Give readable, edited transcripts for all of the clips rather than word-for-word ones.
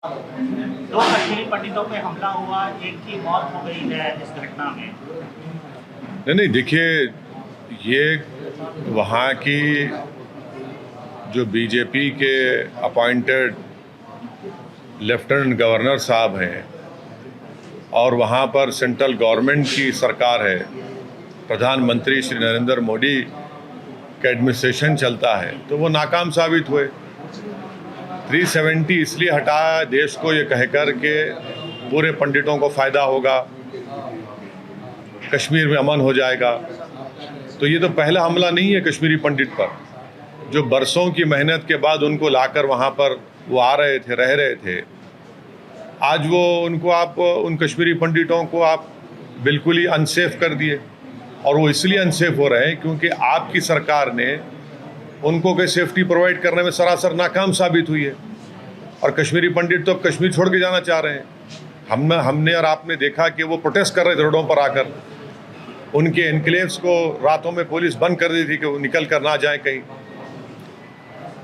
दो कश्मीरी पंडितों पे हमला हुआ, एक की मौत हो गई है इस घटना में। नहीं देखिए, ये वहाँ की जो बीजेपी के अपॉइंटेड लेफ्टिनेंट गवर्नर साहब हैं और वहाँ पर सेंट्रल गवर्नमेंट की सरकार है, प्रधानमंत्री श्री नरेंद्र मोदी का एडमिनिस्ट्रेशन चलता है, तो वो नाकाम साबित हुए। 370 इसलिए हटाया देश को ये कहकर के पूरे पंडितों को फ़ायदा होगा, कश्मीर में अमन हो जाएगा। तो ये तो पहला हमला नहीं है कश्मीरी पंडित पर, जो बरसों की मेहनत के बाद उनको लाकर वहाँ पर वो आ रहे थे, रह रहे थे। आज वो उनको आप उन कश्मीरी पंडितों को आप बिल्कुल ही अनसेफ कर दिए, और वो इसलिए अनसेफ हो रहे हैं क्योंकि आपकी सरकार ने उनको कोई सेफ्टी प्रोवाइड करने में सरासर नाकाम साबित हुई है। और कश्मीरी पंडित तो कश्मीर छोड़ के जाना चाह रहे हैं। हमने और आपने देखा कि वो प्रोटेस्ट कर रहे थे रोडों पर आकर, उनके एनक्लेव्स को रातों में पुलिस बंद कर दी थी कि वो निकल कर ना जाए कहीं।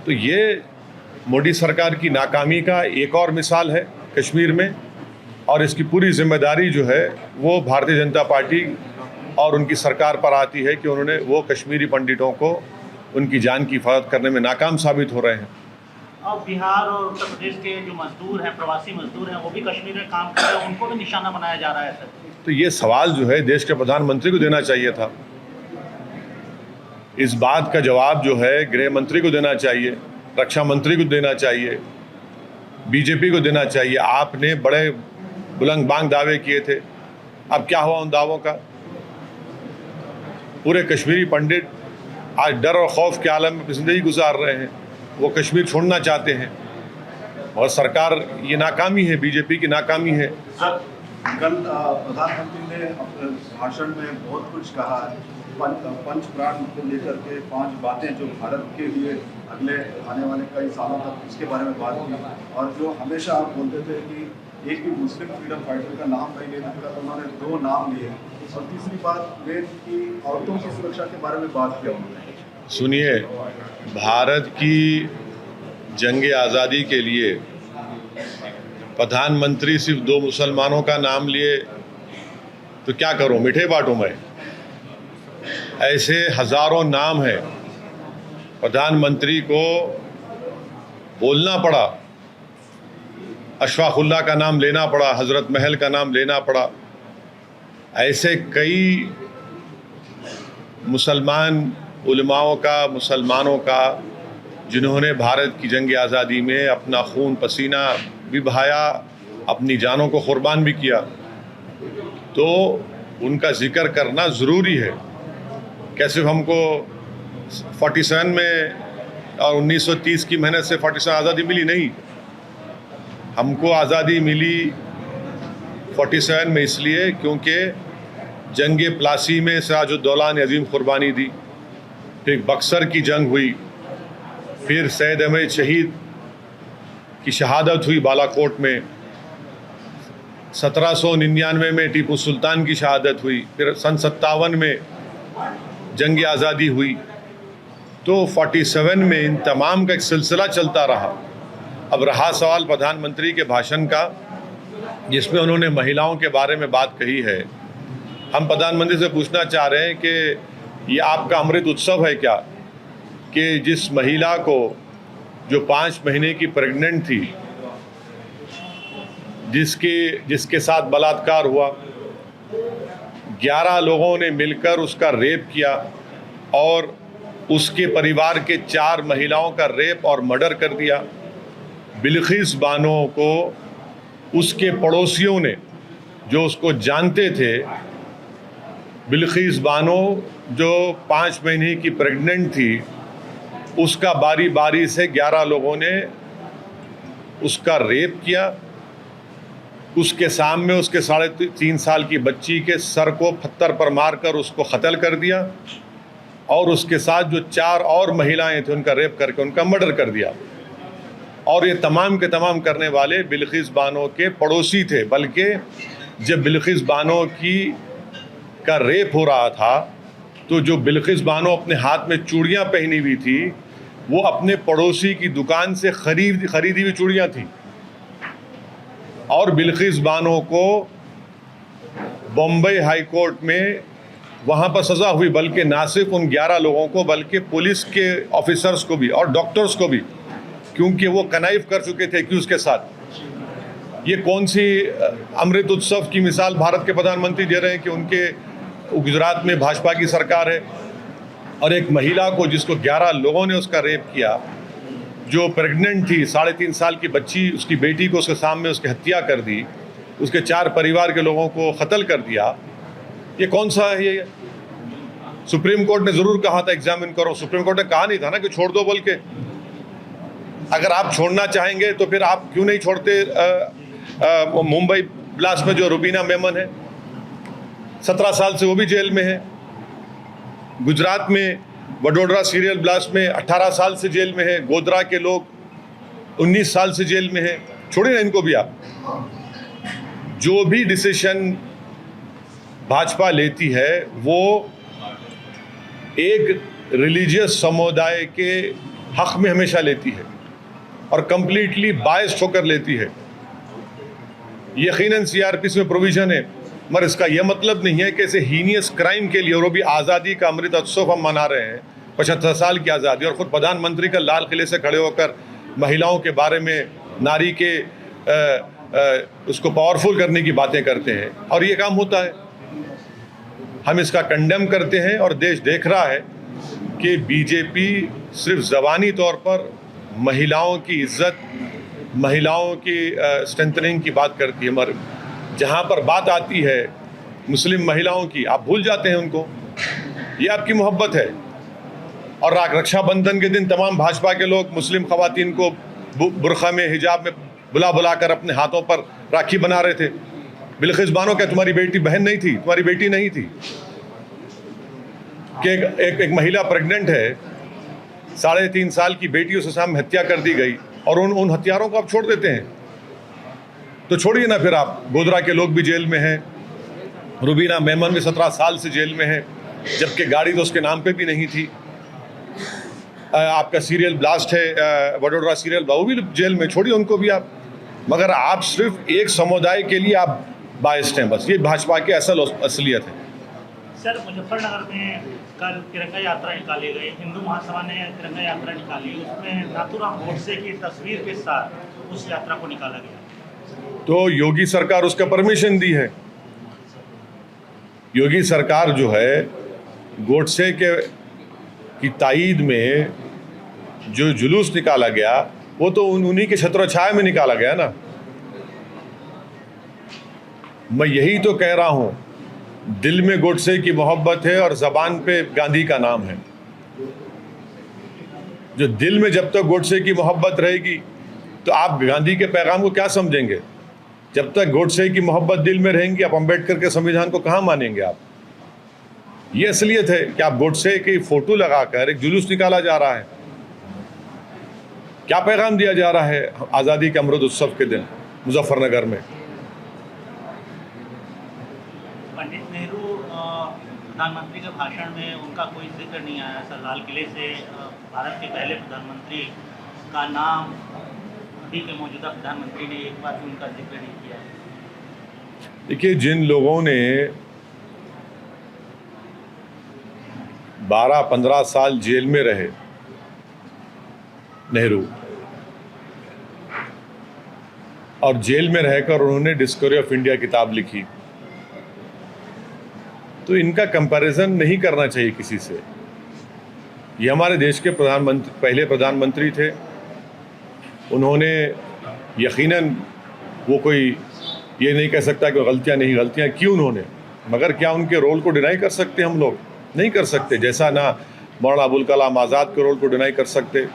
तो ये मोदी सरकार की नाकामी का एक और मिसाल है कश्मीर में, और इसकी पूरी जिम्मेदारी जो है वो भारतीय जनता पार्टी और उनकी सरकार पर आती है कि उन्होंने वो कश्मीरी पंडितों को उनकी जान की हिफाजत करने में नाकाम साबित हो रहे हैं। और बिहार और उत्तर प्रदेश के जो मजदूर हैं, प्रवासी मजदूर हैं, वो भी कश्मीर में काम कर रहे हैं, उनको भी निशाना बनाया जा रहा है सर। तो ये सवाल जो है देश के प्रधानमंत्री को देना चाहिए था। इस बात का जवाब जो है गृह मंत्री को देना चाहिए, रक्षा मंत्री को देना चाहिए, बीजेपी को देना चाहिए। आपने बड़े बुलंद बांग दावे किए थे, अब क्या हुआ उन दावों का? पूरे कश्मीरी पंडित आज डर और खौफ के आलम में जिंदगी गुजार रहे हैं, वो कश्मीर छोड़ना चाहते हैं, और सरकार ये नाकामी है, बीजेपी की नाकामी है। कल प्रधानमंत्री ने अपने भाषण में बहुत कुछ कहा, पंच प्राण को लेकर के 5 बातें जो भारत के लिए अगले आने वाले कई सालों तक इसके बारे में बात की। और जो हमेशा आप बोलते थे कि एक भी मुस्लिम फ्रीडम फाइटर का नाम नहीं लेना था, तो उन्होंने 2 नाम लिए। और तीसरी बात वेद की औरतों की सुरक्षा के बारे में बात किया उन्होंने। सुनिए, भारत की जंग आज़ादी के लिए प्रधानमंत्री सिर्फ 2 मुसलमानों का नाम लिए तो क्या करूं, मिठे बांटूं मैं? ऐसे हजारों नाम हैं। प्रधानमंत्री को बोलना पड़ा, अशफाकुल्लाह का नाम लेना पड़ा, हजरत महल का नाम लेना पड़ा। ऐसे कई मुसलमान उलमाओं का, मुसलमानों का, जिन्होंने भारत की जंग आज़ादी में अपना खून पसीना भी बहाया, अपनी जानों को कुर्बान भी किया, तो उनका जिक्र करना ज़रूरी है। कैसे हमको 47 में और 1930 की मेहनत से 47 आज़ादी मिली? नहीं, हमको आज़ादी मिली 47 में इसलिए क्योंकि जंग प्लासी में सिराजुद्दौला ने अजीम कुर्बानी दी, फिर बक्सर की जंग हुई, फिर सैयद अहमद शहीद की शहादत हुई बालाकोट में, 1799 में टीपू सुल्तान की शहादत हुई, फिर सन 57 में जंग आज़ादी हुई। तो 47 में इन तमाम का एक सिलसिला चलता रहा। अब रहा सवाल प्रधानमंत्री के भाषण का, जिसमें उन्होंने महिलाओं के बारे में बात कही है। हम प्रधानमंत्री से पूछना चाह रहे हैं कि ये आपका अमृत उत्सव है क्या, कि जिस महिला को जो 5 महीने की प्रेग्नेंट थी, जिसके साथ बलात्कार हुआ, 11 लोगों ने मिलकर उसका रेप किया और उसके परिवार के 4 महिलाओं का रेप और मर्डर कर दिया। बिल्किस बानो को उसके पड़ोसियों ने, जो उसको जानते थे, बिल्किस बानो जो 5 महीने की प्रेग्नेंट थी, उसका बारी बारी से 11 लोगों ने उसका रेप किया, उसके सामने उसके 3.5 साल की बच्ची के सर को पत्थर पर मारकर उसको कत्ल कर दिया, और उसके साथ जो 4 और महिलाएं थी उनका रेप करके उनका मर्डर कर दिया। और ये तमाम के तमाम करने वाले बिल्किस बानो के पड़ोसी थे। बल्कि जब बिल्किस बानो का रेप हो रहा था, तो जो बिल्किस बानो अपने हाथ में चूड़ियाँ पहनी हुई थी, वो अपने पड़ोसी की दुकान से खरीदी हुई चूड़ियाँ थी। और बिल्किस बानो को बॉम्बे हाई कोर्ट में वहाँ पर सज़ा हुई, बल्कि ना सिर्फ उन 11 लोगों को बल्कि पुलिस के ऑफिसर्स को भी और डॉक्टर्स को भी, क्योंकि वो कनाइफ कर चुके थे एक्यूज के साथ। ये कौन सी अमृत उत्सव की मिसाल भारत के प्रधानमंत्री दे रहे हैं कि उनके गुजरात में भाजपा की सरकार है और एक महिला को जिसको 11 लोगों ने उसका रेप किया, जो प्रेग्नेंट थी, 3.5 साल की बच्ची, उसकी बेटी को उसके सामने उसकी हत्या कर दी, उसके 4 परिवार के लोगों को कत्ल कर दिया। ये कौन सा है ये? सुप्रीम कोर्ट ने ज़रूर कहा था एग्जामिन करो, सुप्रीम कोर्ट ने कहा नहीं था ना कि छोड़ दो बोल के। अगर आप छोड़ना चाहेंगे तो फिर आप क्यों नहीं छोड़ते मुंबई ब्लास्ट में जो रुबीना मेमन है, 17 साल से वो भी जेल में है। गुजरात में वडोदरा सीरियल ब्लास्ट में 18 साल से जेल में है। गोधरा के लोग 19 साल से जेल में है। छोड़िए ना इनको भी आप। जो भी डिसीजन भाजपा लेती है वो एक रिलीजियस समुदाय के हक में हमेशा लेती है और कंप्लीटली बायस्ड होकर लेती है। यकीनन सीआरपीसी में प्रोविजन है, मगर इसका यह मतलब नहीं है कि ऐसे हीनियस क्राइम के लिए, और वो भी आज़ादी का अमृत उत्सव हम मना रहे हैं, 75 साल की आज़ादी, और ख़ुद प्रधानमंत्री का लाल किले से खड़े होकर महिलाओं के बारे में, नारी के उसको पावरफुल करने की बातें करते हैं, और ये काम होता है। हम इसका कंडेम करते हैं और देश देख रहा है कि बीजेपी सिर्फ ज़बानी तौर पर महिलाओं की इज्जत, महिलाओं की स्ट्रेंथनिंग की बात करती है, मगर जहाँ पर बात आती है मुस्लिम महिलाओं की, आप भूल जाते हैं उनको। ये आपकी मोहब्बत है। और रक्षाबंधन के दिन तमाम भाजपा के लोग मुस्लिम खवातीन को बुरखा में, हिजाब में बुला बुला कर अपने हाथों पर राखी बना रहे थे। बिल्किस बानो क्या तुम्हारी बेटी बहन नहीं थी? तुम्हारी बेटी नहीं थी कि एक महिला प्रेग्नेंट है, 3.5 साल की बेटी उसके सामने हत्या कर दी गई, और उन हत्यारों को आप छोड़ देते हैं। तो छोड़िए ना फिर आप। गोधरा के लोग भी जेल में हैं, रुबीना मेमन भी 17 साल से जेल में है, जबकि गाड़ी तो उसके नाम पे भी नहीं थी। आपका सीरियल ब्लास्ट है, वडोदरा सीरियल, वो भी जेल में, छोड़िए उनको भी आप। मगर आप सिर्फ एक समुदाय के लिए आप बायस्ड हैं, बस। ये भाजपा की असलियत है। सर, मुजफ्फरनगर में कल तिरंगा यात्रा निकाली गई, हिंदू महासभा ने तिरंगा यात्रा निकाली, उसमें नाथूराम गोडसे की तस्वीर के साथ उस यात्रा को निकाला गया। तो योगी सरकार उसका परमिशन दी है। योगी सरकार जो है, गोडसे की ताईद में जो जुलूस निकाला गया, वो तो उन्हीं के छत्रछाया में निकाला गया ना। मैं यही तो कह रहा हूँ, दिल में गोडसे की मोहब्बत है और ज़बान पे गांधी का नाम है। जो दिल में जब तक गोडसे की मोहब्बत रहेगी तो आप गांधी के पैगाम को क्या समझेंगे? जब तक गोडसे की मोहब्बत दिल में रहेंगी, आप अंबेडकर के संविधान को कहाँ मानेंगे आप? ये असलियत है कि आप गोडसे की फ़ोटो लगाकर एक जुलूस निकाला जा रहा है। क्या पैगाम दिया जा रहा है आज़ादी के अमृत उत्सव के दिन मुजफ्फरनगर में? पंडित नेहरू प्रधानमंत्री के भाषण में उनका कोई जिक्र नहीं आया। सर, लाल किले से भारत के पहले प्रधानमंत्री का नाम अभी के मौजूदा प्रधानमंत्री ने एक बार भी उनका जिक्र नहीं किया। देखिए, जिन लोगों ने 12-15 साल जेल में रहे, नेहरू, और जेल में रहकर उन्होंने डिस्कवरी ऑफ इंडिया किताब लिखी, तो इनका कंपैरिजन नहीं करना चाहिए किसी से। ये हमारे देश के पहले प्रधानमंत्री थे। उन्होंने यकीनन, वो कोई ये नहीं कह सकता कि गलतियां की उन्होंने, मगर क्या उनके रोल को डिनाई कर सकते हम लोग? नहीं कर सकते। जैसा ना मौलाना अबुल कलाम आज़ाद के रोल को डिनाई कर सकते,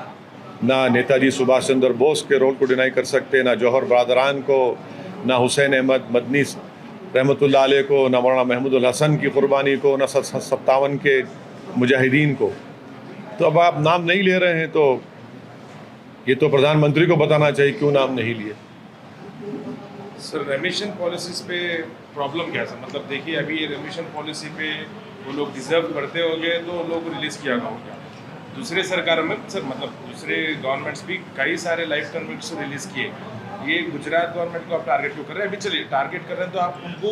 ना नेताजी सुभाष चंद्र बोस के रोल को डिनाई कर सकते, ना जौहर बरदरान को, ना हुसैन अहमद मदनी रहमतुल्लाह अलैह को, ना मौलाना महमूद हसन की कुर्बानी को, ना 57 के मुजाहिदीन को। तो अब आप नाम नहीं ले रहे हैं, तो ये तो प्रधानमंत्री को बताना चाहिए क्यों नाम नहीं लिए। सर, रेमिशन पॉलिसीज पे प्रॉब्लम क्या है? मतलब देखिए, अभी ये रेमिशन पॉलिसी पे वो लोग डिजर्व करते होंगे तो लोग रिलीज़ किया होगा। दूसरे सरकार में सर, मतलब दूसरे गवर्नमेंट्स भी कई सारे लाइफ कन्विक्ट्स रिलीज़ किए। ये गुजरात गवर्नमेंट को आप टारगेट क्यों कर रहे हैं? अभी चलिए टारगेट कर रहे हैं तो आप उनको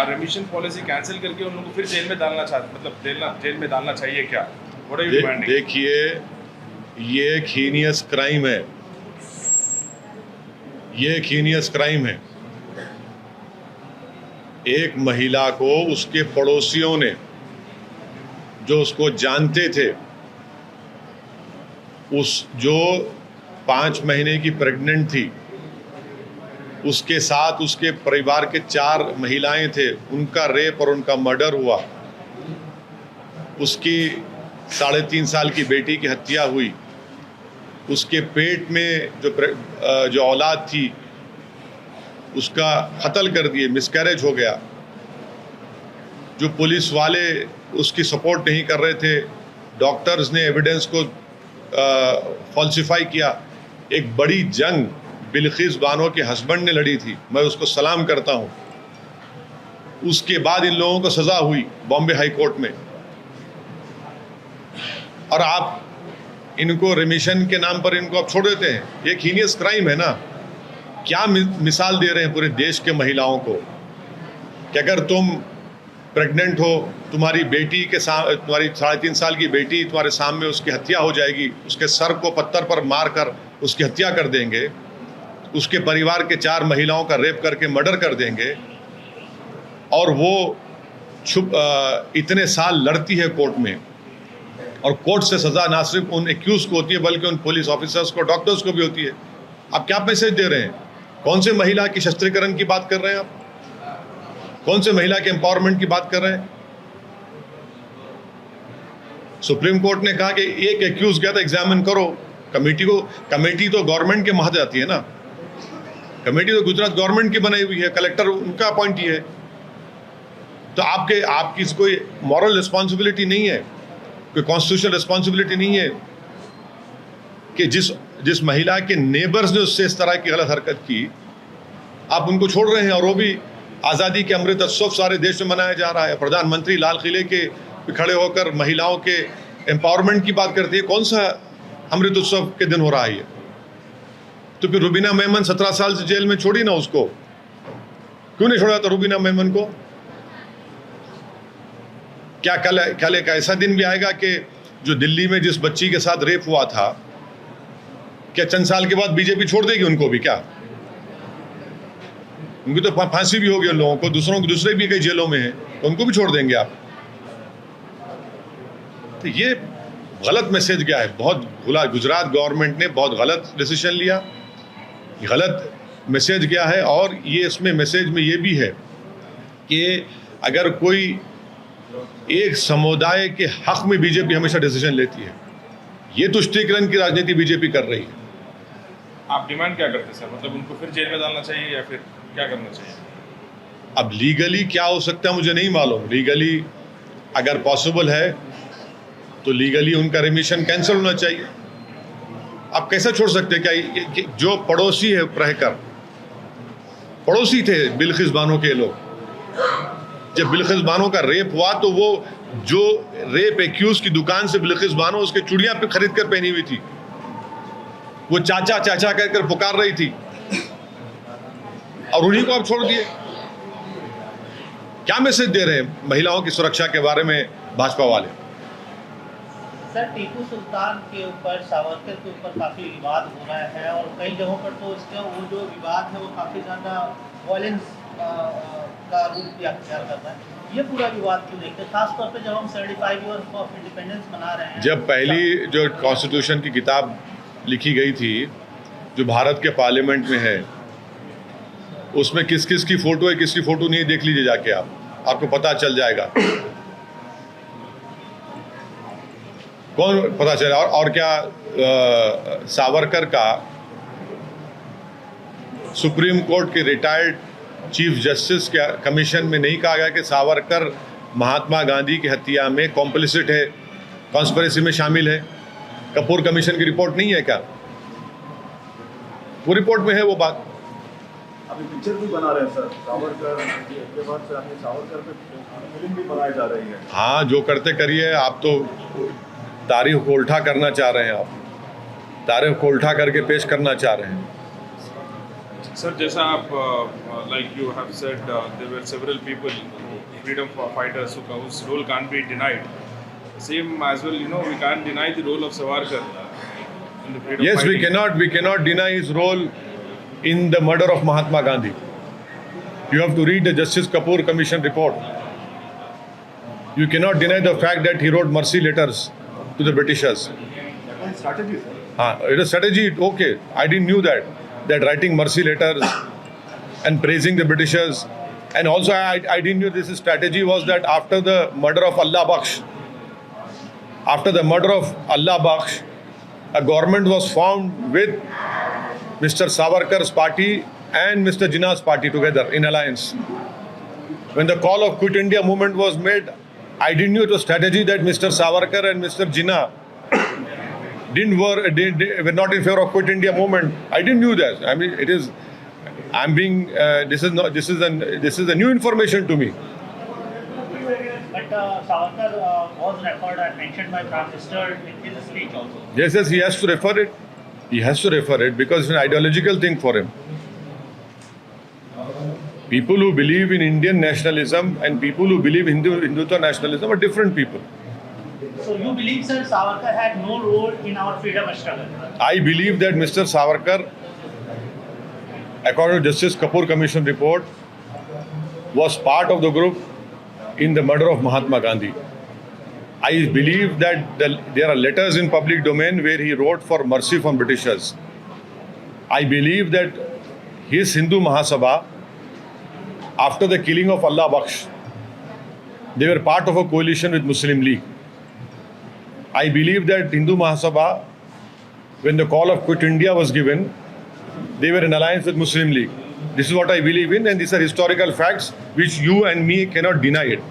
रेमिशन पॉलिसी कैंसिल करके उन लोगों को फिर जेल में डालना चाहते, मतलब जेल में डालना चाहिए क्या? What are you demanding? देखिए, ये एक हीनियस क्राइम है, ये एक हीनियस क्राइम है। एक महिला को उसके पड़ोसियों ने, जो उसको जानते थे, जो 5 महीने की प्रेग्नेंट थी, उसके साथ उसके परिवार के 4 महिलाएं थे, उनका रेप और उनका मर्डर हुआ। उसकी 3.5 साल की बेटी की हत्या हुई। उसके पेट में जो औलाद थी उसका कत्ल कर दिए, मिसकैरेज हो गया। जो पुलिस वाले उसकी सपोर्ट नहीं कर रहे थे, डॉक्टर्स ने एविडेंस को फॉल्सिफाई किया। एक बड़ी जंग बिल्किस बानो के हस्बैंड ने लड़ी थी, मैं उसको सलाम करता हूँ। उसके बाद इन लोगों को सज़ा हुई बॉम्बे हाई कोर्ट में, और आप इनको रिमिशन के नाम पर इनको आप छोड़ देते हैं। ये एक हीनियस क्राइम है ना। क्या मिसाल दे रहे हैं पूरे देश के महिलाओं को कि अगर तुम प्रेग्नेंट हो, तुम्हारी बेटी के तुम्हारी 3.5 साल की बेटी तुम्हारे सामने, उसकी हत्या हो जाएगी, उसके सर को पत्थर पर मार कर उसकी हत्या कर देंगे, उसके परिवार के 4 महिलाओं का रेप करके मर्डर कर देंगे, और वो इतने साल लड़ती है कोर्ट में, और कोर्ट से सज़ा ना सिर्फ उन एक्यूज को होती है बल्कि उन पुलिस ऑफिसर्स को, डॉक्टर्स को भी होती है। आप क्या मैसेज दे रहे हैं? कौन से महिला की शस्त्रीकरण की बात कर रहे हैं आप? कौन से महिला के एम्पावरमेंट की बात कर रहे हैं? सुप्रीम कोर्ट ने कहा कि एक एक्यूज गया था, एग्जामिन करो। कमेटी तो गवर्नमेंट के महत आती है ना। कमेटी तो गुजरात गवर्नमेंट की बनाई हुई है, कलेक्टर उनका अपॉइंटी है। तो आपकी कोई मॉरल रिस्पॉन्सिबिलिटी नहीं है, कोई कॉन्स्टिट्यूशनल रिस्पॉन्सिबिलिटी नहीं है कि जिस महिला के नेबर्स ने उससे इस तरह की गलत हरकत की, आप उनको छोड़ रहे हैं। और वो भी आज़ादी के अमृत उत्सव सारे देश में मनाया जा रहा है। प्रधानमंत्री लाल किले के खड़े होकर महिलाओं के एम्पावरमेंट की बात करती है। कौन सा अमृत उत्सव के दिन हो रहा है ये? तो फिर रुबीना मेमन 17 साल से जेल में छोड़ी ना, उसको क्यों नहीं छोड़ा था रुबीना मेमन को? क्या कल एक ऐसा दिन भी आएगा कि जो दिल्ली में जिस बच्ची के साथ रेप हुआ था, क्या चंद साल के बाद बीजेपी छोड़ देगी उनको भी? क्या उनकी तो फांसी भी होगी उन लोगों को, दूसरे भी कई जेलों में हैं, तो उनको भी छोड़ देंगे आप? तो ये गलत मैसेज गया है। गुजरात गवर्नमेंट ने बहुत गलत डिसीजन लिया, गलत मैसेज गया है। और ये इसमें मैसेज में ये भी है कि अगर कोई एक समुदाय के हक में बीजेपी हमेशा डिसीजन लेती है, ये तुष्टीकरण की राजनीति बीजेपी कर रही है। आप डिमांड क्या करते हैं सर? मतलब उनको फिर जेल में डालना चाहिए या फिर क्या करना चाहिए? अब लीगली क्या हो सकता है मुझे नहीं मालूम। लीगली अगर पॉसिबल है तो लीगली उनका रिमिशन कैंसिल होना चाहिए। आप कैसे छोड़ सकते हैं? क्या जो पड़ोसी है, रहकर पड़ोसी थे बिल्किस बानो के लोग, जब बिल्किस बानो का रेप हुआ तो वो जो रेप एक्यूज की दुकान से बिल्किस बानो उसके चूड़ियां पे खरीद कर पहनी हुई थी, वो चाचा चाचा कहकर पुकार रही थी, और उन्हीं को आप छोड़ दिए। क्या मैसेज दे रहे हैं महिलाओं की सुरक्षा के बारे में भाजपा वाले? सर, टीपू सुल्तान के ऊपर, सावरकर के ऊपर काफ़ी विवाद हो रहा है, और कई जगहों पर तो इसका वो जो विवाद है वो काफ़ी ज़्यादा वायलेंस का रूप भी अख्तियार करता है। ये पूरा विवाद क्यों देखते हैं, खासतौर पे जब हम 75 ईयर्स ऑफ इंडिपेंडेंस मना रहे हैं? जब पहली जो कॉन्स्टिट्यूशन की किताब लिखी गई थी, जो भारत के पार्लियामेंट में है, उसमें किस किस की फोटो है, किसकी फोटो नहीं, देख लीजिए जाके आपको पता चल जाएगा कौन, पता चला। और क्या सावरकर का सुप्रीम कोर्ट के रिटायर्ड चीफ जस्टिस के कमीशन में नहीं कहा गया कि सावरकर महात्मा गांधी की हत्या में कॉम्प्लिसिट है, कॉन्स्पिरेसी में शामिल है? कपूर कमीशन की रिपोर्ट नहीं है क्या? वो रिपोर्ट में है वो बात। अभी पिक्चर भी बना रहे हैं सर सावरकर के बाद से, आपने सावरकर पे फिल्म भी बनाई जा रही है। हाँ, जो करते करिए। आप तो तारीख को उल्टा करना चाह रहे हैं, आप तारीख को उल्टा करके पेश करना चाह रहे हैं। सर जैसा आप like you have said there were several people freedom fighters whose role can't be denied. Same as well, we can't deny the role of Savarkar in the freedom Yes, fighting. we cannot deny his role in the murder of Mahatma Gandhi. You have to read the Justice Kapoor Commission report. You cannot deny the fact that he wrote mercy letters to the Britishers. And strategy, sir. It is strategy, okay. I didn't knew that writing mercy letters and praising the Britishers. And also I didn't knew this strategy was that after the murder of Allah Bakhsh, a government was formed with Mr. Savarkar's party and Mr. Jinnah's party together in alliance. When the call of Quit India movement was made, I didn't know it was strategy that Mr. Savarkar and Mr. Jinnah were not in favor of Quit India movement. I didn't know that. I mean, this is a new information to me. But Savarkar was referred and mentioned by Prime Minister in his speech also. Yes, he has to refer it. He has to refer it because it's an ideological thing for him. People who believe in Indian nationalism and people who believe in Hindutva nationalism are different people. So you believe, sir, Savarkar had no role in our freedom struggle? I believe that Mr. Savarkar, according to Justice Kapoor Commission report, was part of the group in the murder of Mahatma Gandhi. I believe that there are letters in public domain where he wrote for mercy from Britishers. I believe that his Hindu Mahasabha, after the killing of Allah Bakhsh, they were part of a coalition with Muslim League. I believe that Hindu Mahasabha, when the call of Quit India was given, they were in alliance with Muslim League. This is what I believe in, and these are historical facts which you and me cannot deny it.